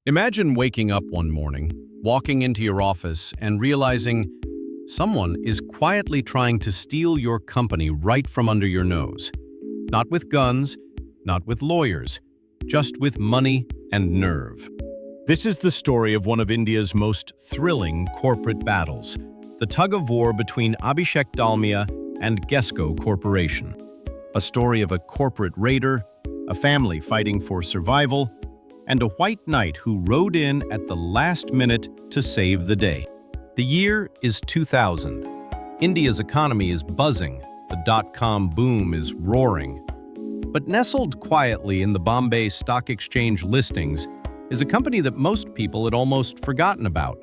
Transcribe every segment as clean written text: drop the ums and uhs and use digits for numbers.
Imagine waking up one morning, walking into your office, and realizing someone is quietly trying to steal your company right from under your nose. Not with guns, not with lawyers, just with money and nerve. This is the story of one of India's most thrilling corporate battles, the tug-of-war between Abhishek Dalmia and GESCO Corporation. A story of a corporate raider, a family fighting for survival, and a white knight who rode in at the last minute to save the day. The year is 2000. India's economy is buzzing, the dot-com boom is roaring. But nestled quietly in the Bombay Stock Exchange listings is a company that most people had almost forgotten about,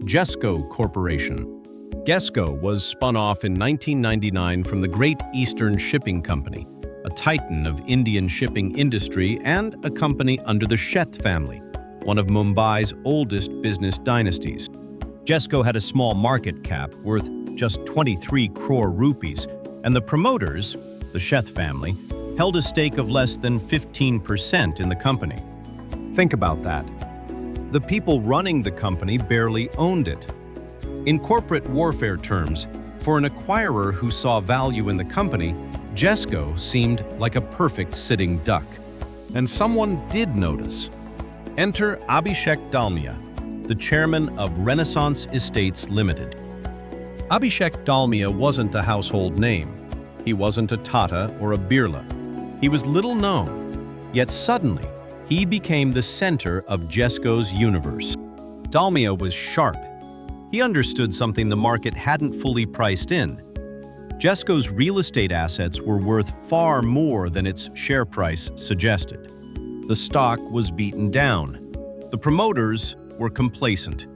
GESCO Corporation. GESCO was spun off in 1999 from the Great Eastern Shipping Company, a titan of Indian shipping industry and a company under the Sheth family, one of Mumbai's oldest business dynasties. GESCO had a small market cap worth just 23 crore rupees, and the promoters, the Sheth family, held a stake of less than 15% in the company. Think about that. The people running the company barely owned it. In corporate warfare terms, for an acquirer who saw value in the company, GESCO seemed like a perfect sitting duck. And someone did notice. Enter Abhishek Dalmia, the chairman of Renaissance Estates Limited. Abhishek Dalmia wasn't a household name. He wasn't a Tata or a Birla. He was little known, yet suddenly he became the center of GESCO's universe. Dalmia was sharp. He understood something the market hadn't fully priced in. GESCO's real estate assets were worth far more than its share price suggested. The stock was beaten down. The promoters were complacent.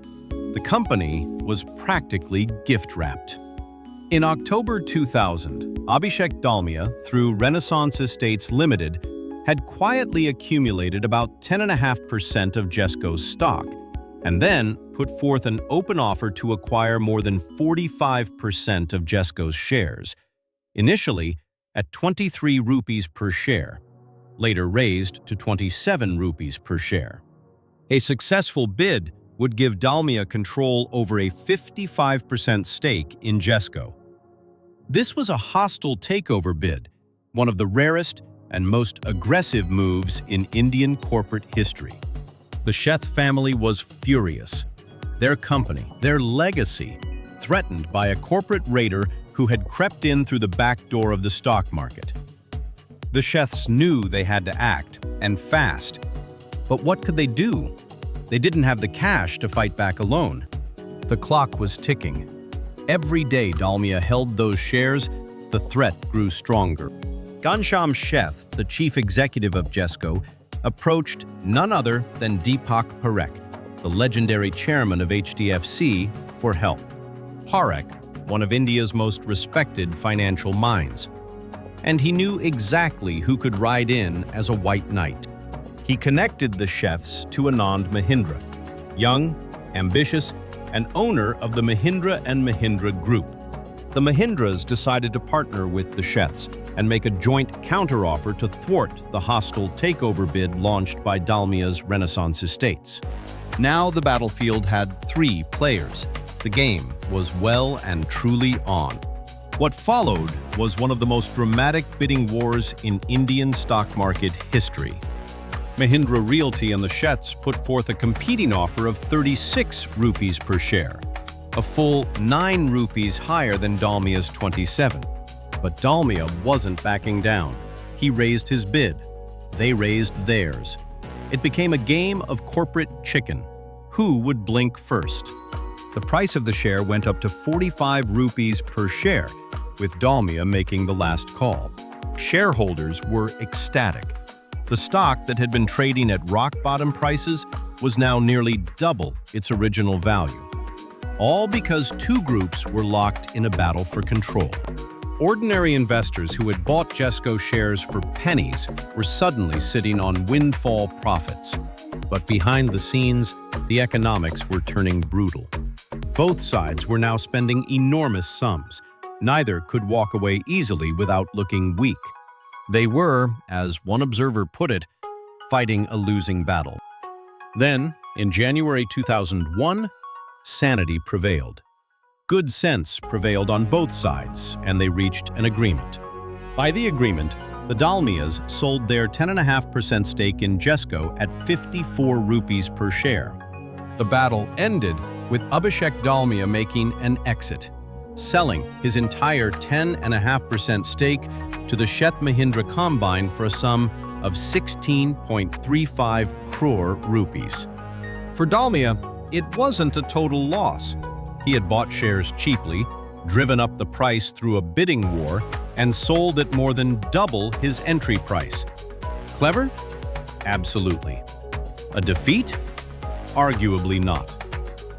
The company was practically gift-wrapped. In October 2000, Abhishek Dalmia, through Renaissance Estates Limited, had quietly accumulated about 10.5% of GESCO's stock, and then put forth an open offer to acquire more than 45% of GESCO's shares, initially at 23 rupees per share, later raised to 27 rupees per share. A successful bid would give Dalmia control over a 55% stake in GESCO. This was a hostile takeover bid, one of the rarest and most aggressive moves in Indian corporate history. The Sheth family was furious. Their company, their legacy, threatened by a corporate raider who had crept in through the back door of the stock market. The Sheths knew they had to act, and fast. But what could they do? They didn't have the cash to fight back alone. The clock was ticking. Every day Dalmia held those shares, the threat grew stronger. Ghanshyam Sheth, the chief executive of GESCO, approached none other than Deepak Parekh, the legendary chairman of HDFC, for help. Parekh, one of India's most respected financial minds. And he knew exactly who could ride in as a white knight. He connected the Sheths to Anand Mahindra, young, ambitious, and owner of the Mahindra & Mahindra Group. The Mahindras decided to partner with the Sheths and make a joint counteroffer to thwart the hostile takeover bid launched by Dalmia's Renaissance Estates. Now the battlefield had 3 players. The game was well and truly on. What followed was one of the most dramatic bidding wars in Indian stock market history. Mahindra Realty and the Sheths put forth a competing offer of 36 rupees per share, a full 9 rupees higher than Dalmia's 27. But Dalmia wasn't backing down. He raised his bid. They raised theirs. It became a game of corporate chicken. Who would blink first? The price of the share went up to 45 rupees per share, with Dalmia making the last call. Shareholders were ecstatic. The stock that had been trading at rock-bottom prices was now nearly double its original value. All because 2 groups were locked in a battle for control. Ordinary investors who had bought GESCO shares for pennies were suddenly sitting on windfall profits. But behind the scenes, the economics were turning brutal. Both sides were now spending enormous sums. Neither could walk away easily without looking weak. They were, as one observer put it, fighting a losing battle. Then, In January 2001, sanity prevailed. Good sense prevailed on both sides, and they reached an agreement. By the agreement, the Dalmias sold their 10.5% stake in GESCO at 54 rupees per share. The battle ended with Abhishek Dalmia making an exit, selling his entire 10.5% stake to the Sheth Mahindra Combine for a sum of 16.35 crore rupees. For Dalmia, it wasn't a total loss. He had bought shares cheaply, driven up the price through a bidding war, and sold at more than double his entry price. Clever? Absolutely. A defeat? Arguably not.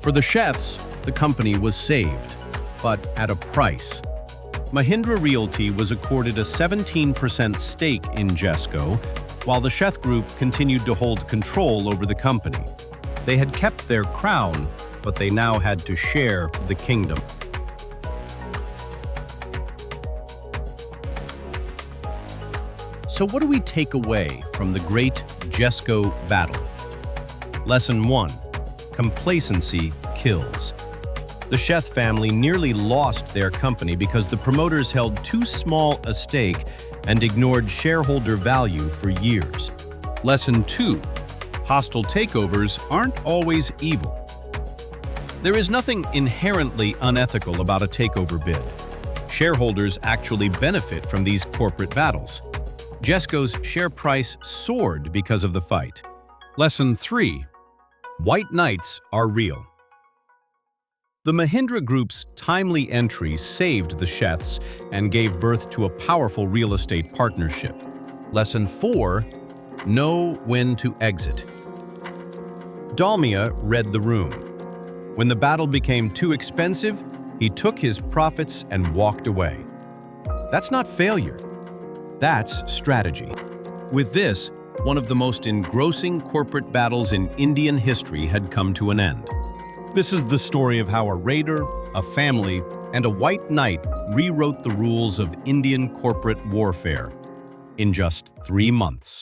For the Sheths, the company was saved, but at a price. Mahindra Realty was accorded a 17% stake in GESCO, while the Sheth Group continued to hold control over the company. They had kept their crown, but they now had to share the kingdom. So what do we take away from the great GESCO battle? Lesson 1. Complacency kills. The Sheth family nearly lost their company because the promoters held too small a stake and ignored shareholder value for years. Lesson 2. Hostile takeovers aren't always evil. There is nothing inherently unethical about a takeover bid. Shareholders actually benefit from these corporate battles. GESCO's share price soared because of the fight. Lesson 3. White knights are real. The Mahindra Group's timely entry saved the Sheths and gave birth to a powerful real estate partnership. Lesson 4. Know when to exit. Dalmia read the room. When the battle became too expensive, he took his profits and walked away. That's not failure. That's strategy. With this, one of the most engrossing corporate battles in Indian history had come to an end. This is the story of how a raider, a family, and a white knight rewrote the rules of Indian corporate warfare in just 3 months.